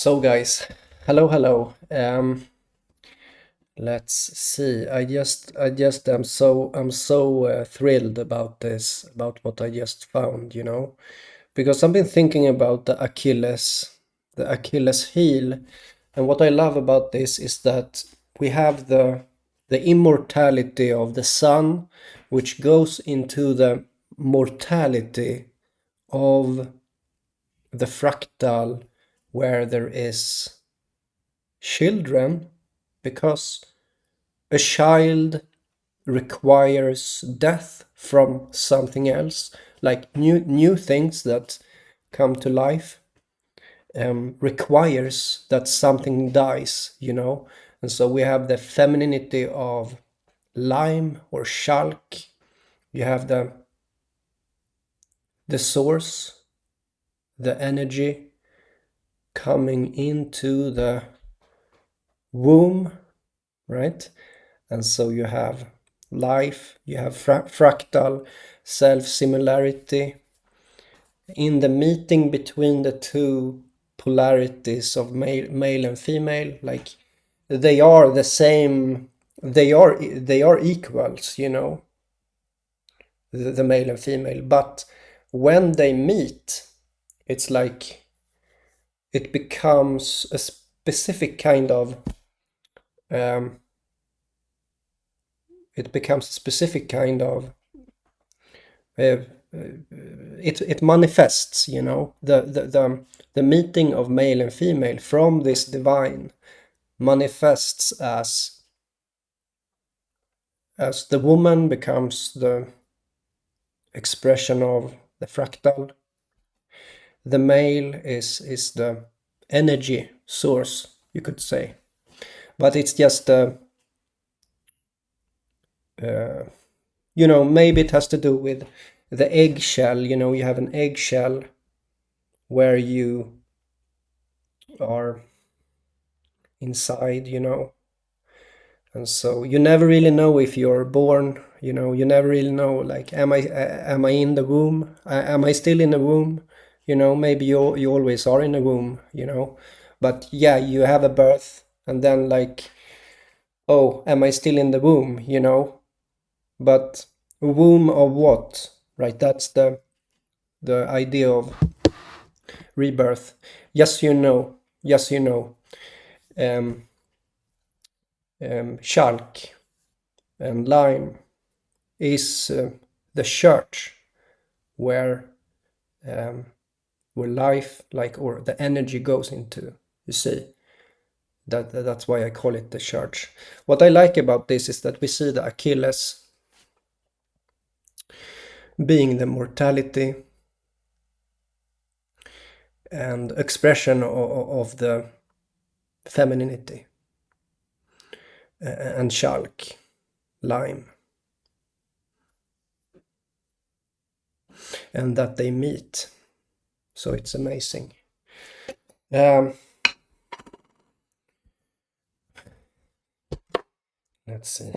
So guys, hello. Let's see. I just I'm so thrilled about this, about what I just found, because I've been thinking about the Achilles heel, and what I love about this is that we have the immortality of the sun, which goes into the mortality of the fractal, where there is children, because a child requires death from something else, like new things that come to life, requires that something dies. And so we have the femininity of lime or shalk. You have the source, the energy coming into the womb, right? And so you have life, you have fractal self-similarity. In the meeting between the two polarities of male and female, like they are the same, they are equals, the male and female. But when they meet, it's like it becomes a specific kind of um, it becomes a specific kind of uh, it manifests, the meeting of male and female from this divine manifests as the woman becomes the expression of the fractal. The male is the energy source, you could say, but it's just maybe it has to do with the eggshell. You have an eggshell where you are inside, and so you never really know if you're born. You never really know, like, am I in the womb? Am I still in the womb? Maybe you always are in the womb. But yeah, you have a birth, and then, like, oh, am I still in the womb? But womb of what, right? That's the idea of rebirth. Yes, um, Chalk and lime is the church where life, like, or the energy goes into. You see, that's why I call it the church. What I like about this is that we see the Achilles being the mortality and expression of the femininity, and Chalk, lime, and that they meet. So it's amazing. Let's see.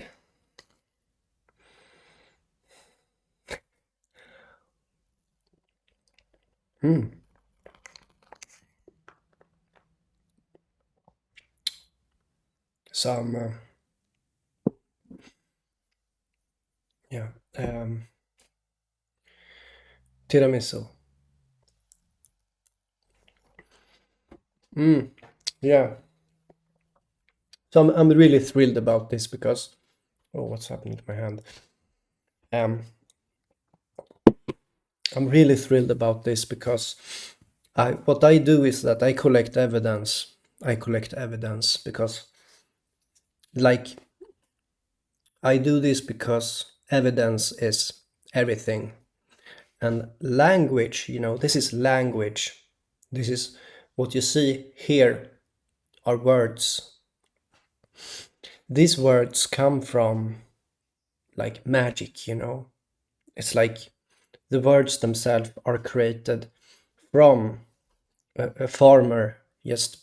Some yeah, tiramisu. Yeah. So I'm really thrilled about this because, oh, what's happening to my hand? I'm really thrilled about this because what I do is that I collect evidence. I collect evidence because, like, I do this because evidence is everything. And language, this is language. This is what you see here are words. These words come from, like, magic. It's like the words themselves are created from a farmer just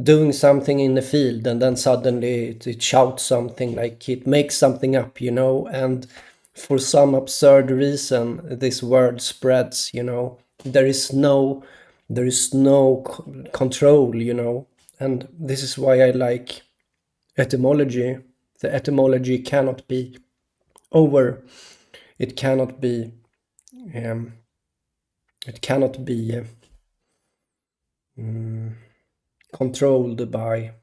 doing something in the field, and then suddenly it shouts something, like it makes something up, and for some absurd reason this word spreads. There is no There is no control, you know, and this is why I like etymology. The etymology cannot be over. It cannot be. Um, it cannot be controlled by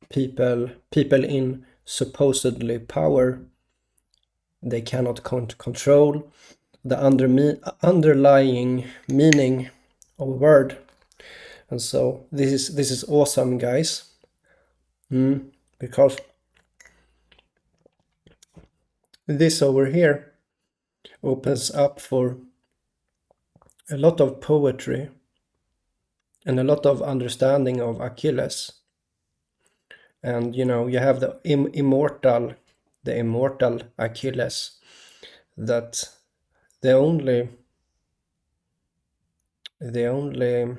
people in supposedly power. They cannot control the underlying meaning of a word. And so this is awesome, guys. Because this over here opens up for a lot of poetry and a lot of understanding of Achilles. And you know, you have the immortal Achilles, that the only the only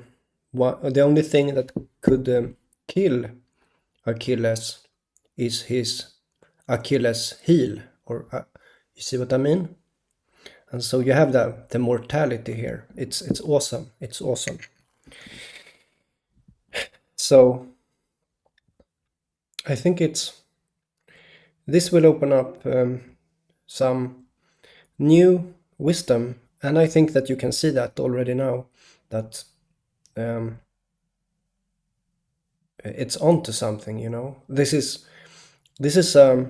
the only thing that could kill Achilles is his Achilles heel, or you see what I mean? And so you have the mortality here. It's awesome. It's awesome. So I think this will open up some new wisdom, and I think that you can see that already now, that it's onto something. You know, this is a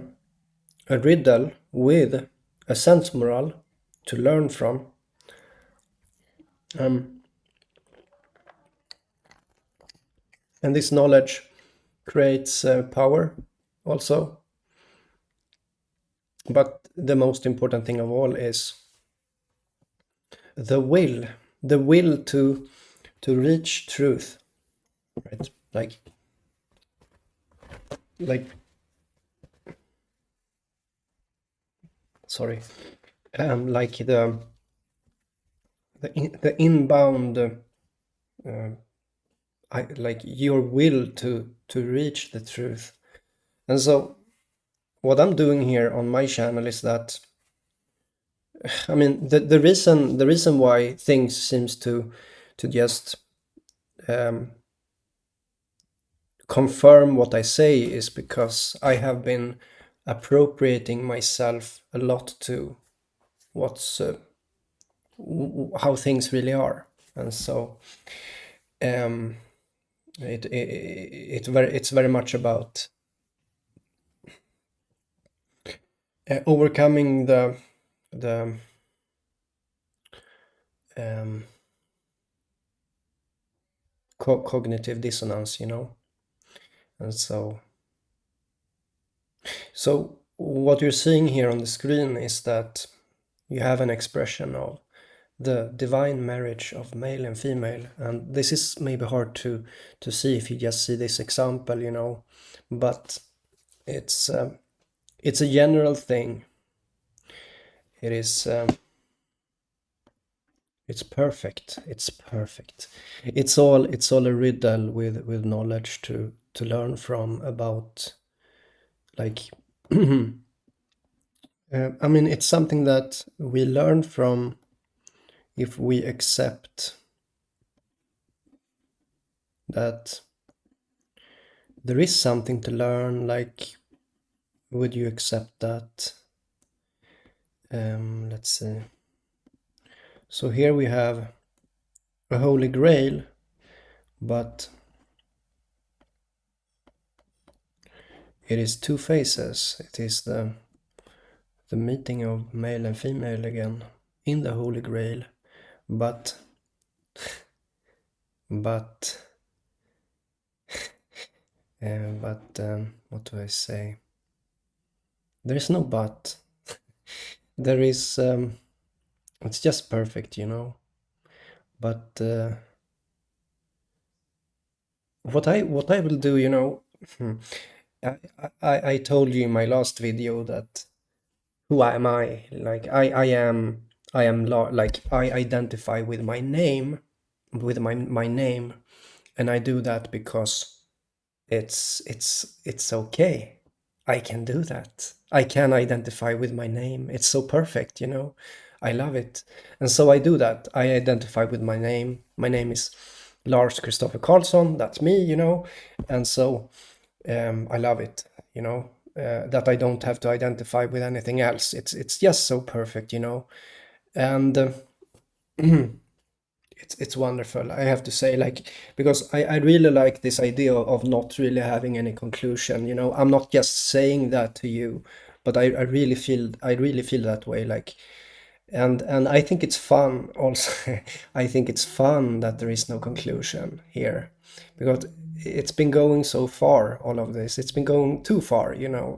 riddle with a sense moral to learn from. And this knowledge creates power also. But the most important thing of all is the will to reach truth, right? Like sorry, like the inbound, like your will to reach the truth. And so what I'm doing here on my channel is that, I mean, the reason why things seems to just confirm what I say is because I have been appropriating myself a lot to what's how things really are. And so it's very much about overcoming the cognitive dissonance, you know. And so what you're seeing here on the screen is that you have an expression of the divine marriage of male and female. And this is maybe hard to see if you just see this example, you know, but it's a general thing. It is it's perfect. It's perfect. It's all a riddle with knowledge to learn from about, like I mean, it's something that we learn from if we accept that there is something to learn. Like, would you accept that? Let's see. So here we have a holy grail, but it is two faces. It is the meeting of male and female again in the holy grail, but what do I say? There is no but. There is it's just perfect, you know. But what I will do, you know, I told you in my last video that who am I? Like like I identify with my name, my name, and I do that because it's okay. I can do that. I can identify with my name. It's so perfect, I love it. And so I do that. I identify with my name. My name is Lars Christopher Carlson. That's me, And so I love it, that I don't have to identify with anything else. It's just so perfect, And it's wonderful, I have to say, like, because I really like this idea of not really having any conclusion. I'm not just saying that to you, but I really feel that way, like, and I think it's fun also. I think it's fun that there is no conclusion here, because it's been going so far, all of this. It's been going too far,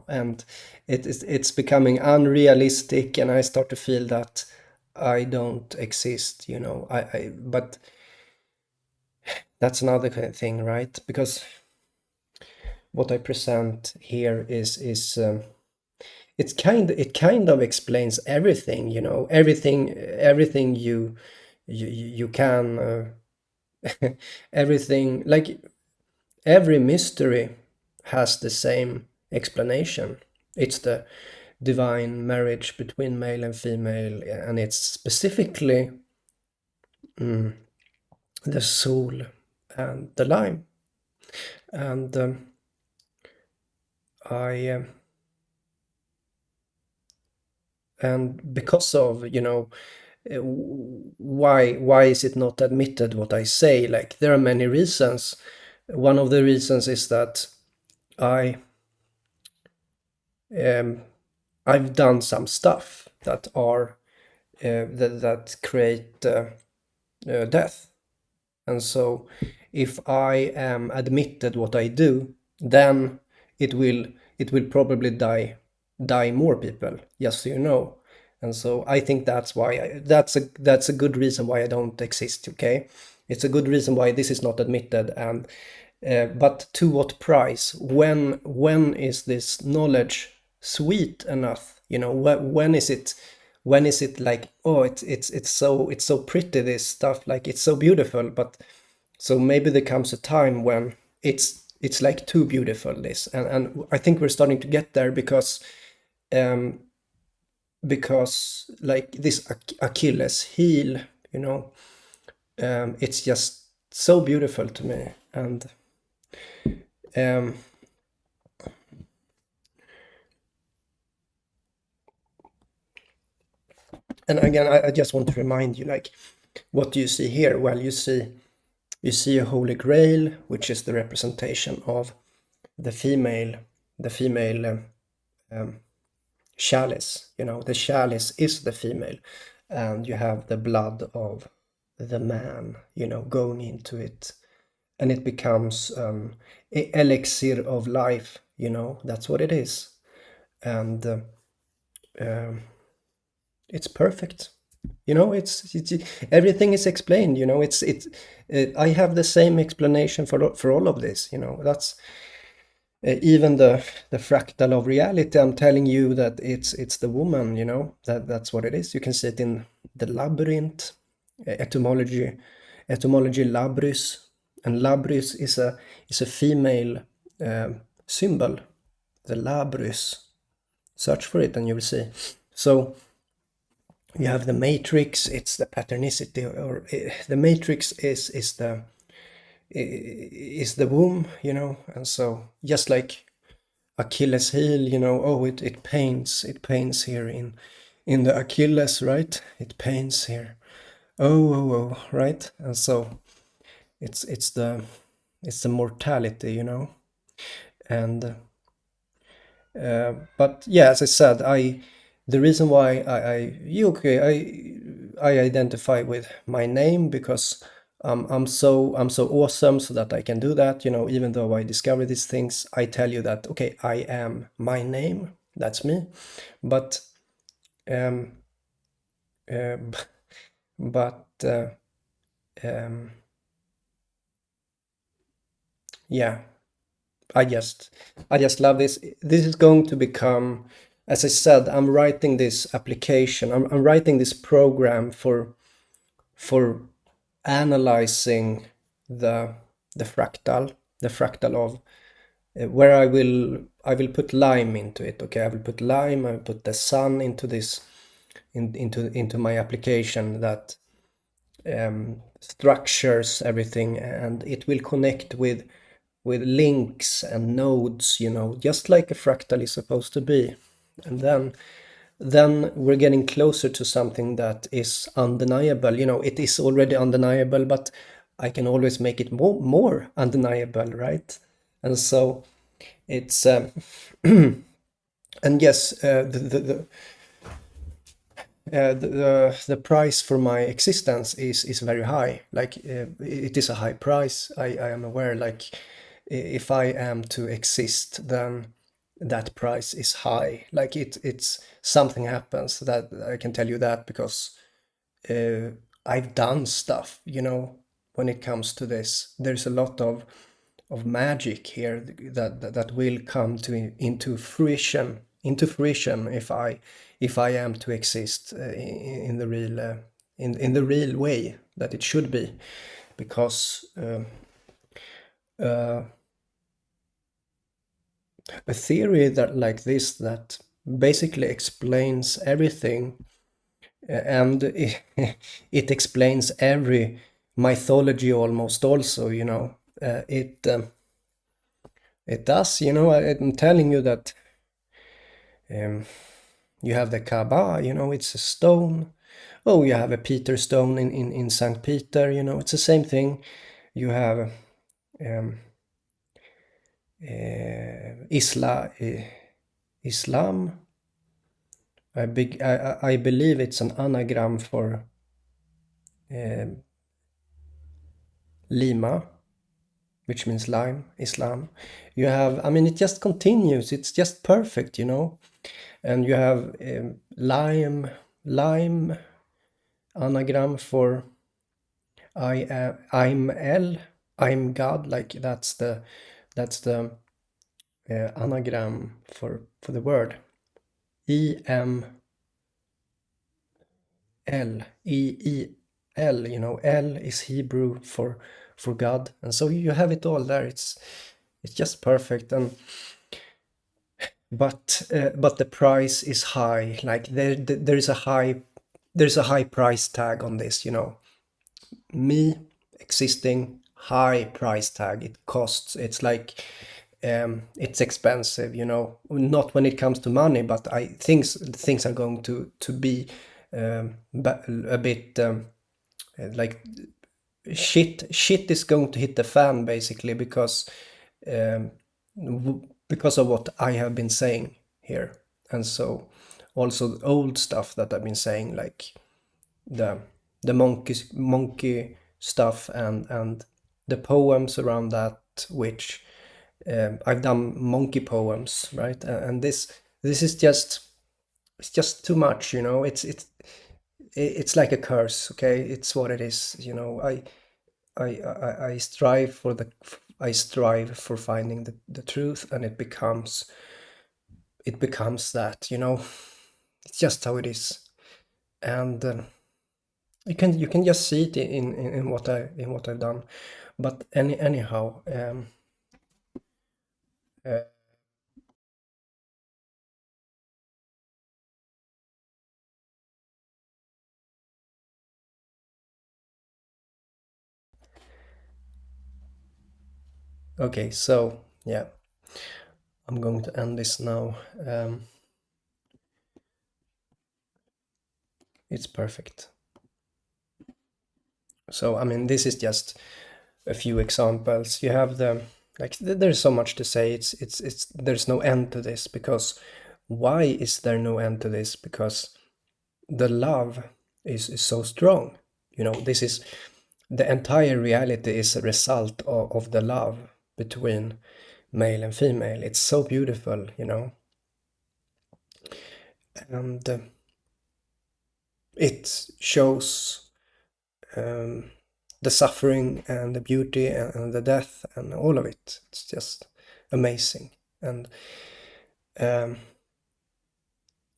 and it's becoming unrealistic, and I start to feel that I don't exist, but that's another kind of thing, right? Because what I present here is it kind of explains everything, everything you can everything, like, every mystery has the same explanation. It's the divine marriage between male and female, and it's specifically the soul and the lime. And I and because of, why is it not admitted what I say? Like, there are many reasons. One of the reasons is that I um, I've done some stuff that are that create death. And so if I am admitted what I do, then it will it will probably die more people, just so you know. And so I think that's why that's a good reason why I don't exist, okay? It's a good reason why this is not admitted. And but to what price? When is this knowledge sweet enough? When is it like, oh, it's so pretty, this stuff, like, it's so beautiful, but so maybe there comes a time when it's like too beautiful, this. And I think we're starting to get there, um because like this Achilles heel, you know it's just so beautiful to me. Um and again, I just want to remind you, like, what do you see here? Well, you see a holy grail, which is the representation of the female um, chalice. The chalice is the female, and you have the blood of the man, going into it, and it becomes elixir of life. That's what it is. And um, it's perfect. It's everything is explained. I have the same explanation for all of this. That's even the fractal of reality. I'm telling you that it's the woman. That's what it is. You can see it in the labyrinth, etymology labrys, and labrys is a female symbol. The labrys. Search for it and you will see. So you have the matrix. It's the patternicity, or the matrix is the womb. And so just like Achilles heel, oh, it pains here in the Achilles, right? It pains here. Oh, right? And so it's the mortality, and but yeah, as I said, the reason why I identify with my name, because I'm so awesome, so that I can do that. Even though I discover these things, I tell you that, okay, I am my name. That's me. But um, uh, but um, yeah, I just I just love this. This is going to become, as I said, I'm writing this application. I'm writing this program for analyzing the the fractal, the fractal where I will put lime into it. Okay, I will put lime. I will put the sun into this into my application that structures everything, and it will connect with links and nodes, just like a fractal is supposed to be. And then we're getting closer to something that is undeniable. It is already undeniable, but I can always make it more undeniable, right? And so it's and yes, the price for my existence is very high. Like it is a high price. I am aware. Like if I am to exist, then that price is high. Like it's something happens that I can tell you that because I've done stuff. When it comes to this, there's a lot of magic here that will come to into fruition if I am to exist in the real in the real way that it should be, because a theory that like this that basically explains everything, and it explains every mythology almost also, it does. I'm telling you that um, you have the Kaaba, it's a stone. Oh, you have a Peter stone in St. Peter, it's the same thing. You have um, Islam. I believe it's an anagram for um Lima, which means lime, Islam. You have, I mean, it just continues. It's just perfect, And you have lime anagram for I'm God. Like that's the anagram for the word EML, EEL. L is Hebrew for God, and so you have it all there. It's just perfect. And but the price is high. Like there's a high price tag on this. Me existing, high price tag. It costs. It's like it's expensive. Not when it comes to money, but things are going to be a bit like shit is going to hit the fan basically, um, because of what I have been saying here. And so also the old stuff that I've been saying, like the monkey stuff, and the poems around that, which I've done monkey poems, right? And this is just, it's just too much. It's like a curse. Okay, it's what it is. I strive for finding the truth, and it becomes that. It's just how it is. And you can just see it in what I've done. But anyhow, uh, okay, so yeah, I'm going to end this now. It's perfect. So I mean, this is just a few examples. You have there's so much to say. It's there's no end to this, because why is there no end to this? Because the love is so strong. This is the entire reality is a result of the love between male and female. It's so beautiful, and it shows um, the suffering and the beauty and the death and all of it. It's just amazing. And um,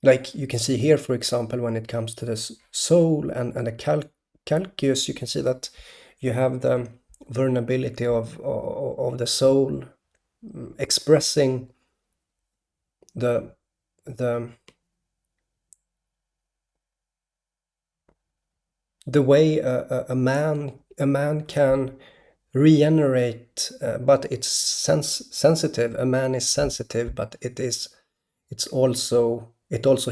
like you can see here, for example, when it comes to the soul and the calculus, you can see that you have the vulnerability of the soul expressing the the the way a man can regenerate, but it's sensitive. A man is sensitive, but it also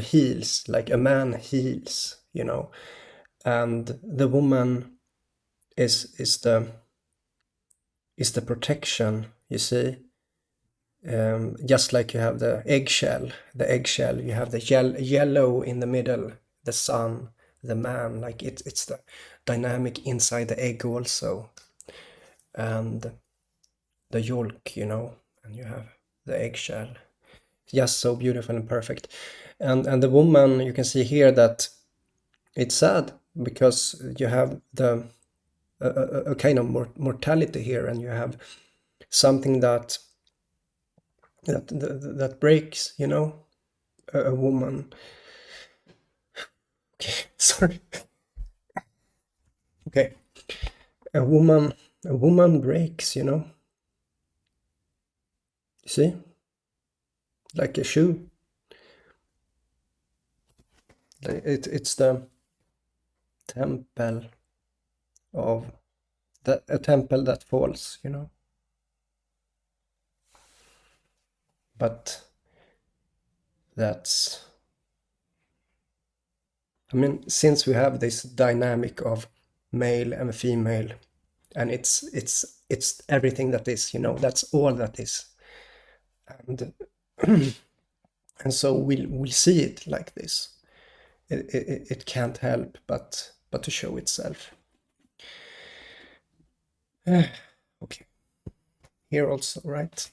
heals, like a man heals, and the woman is the protection, you see. Just like you have the eggshell, you have the yellow in the middle, the sun, the man, like it's the dynamic inside the egg also, and the yolk, and you have the eggshell. Just so beautiful and perfect. And the woman, you can see here that it's sad because you have a kind of mortality here, and you have something that breaks, a woman. Okay, sorry. Okay, a woman breaks, you see, like a shoe. It's the temple of a temple that falls, but that's, I mean, since we have this dynamic of male and female, and it's everything that is, that's all that is, and and so we'll see it like this. It can't help but to show itself. Okay, here also, right?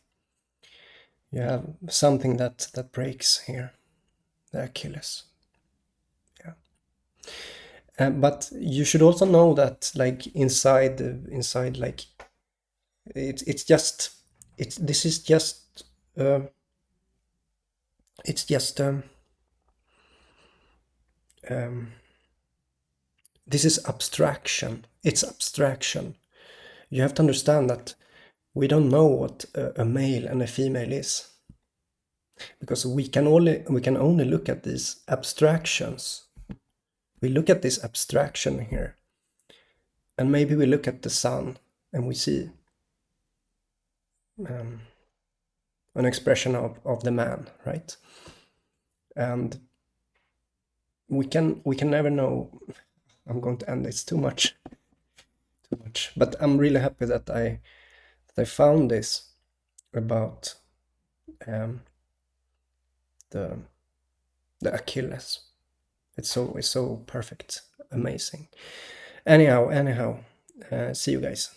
You have something that breaks here, the Achilles. Yeah. But you should also know that, like, inside, like, it's just it's this is just it's just um, this is abstraction. It's abstraction. You have to understand that we don't know what a male and a female is, because we can only look at these abstractions. We look at this abstraction here, and maybe we look at the sun and we see um, an expression of the man, right? And we can never know. I'm going to end this too much, but I'm really happy that I found this about um, the the Achilles. It's so perfect, amazing. Anyhow, see you guys.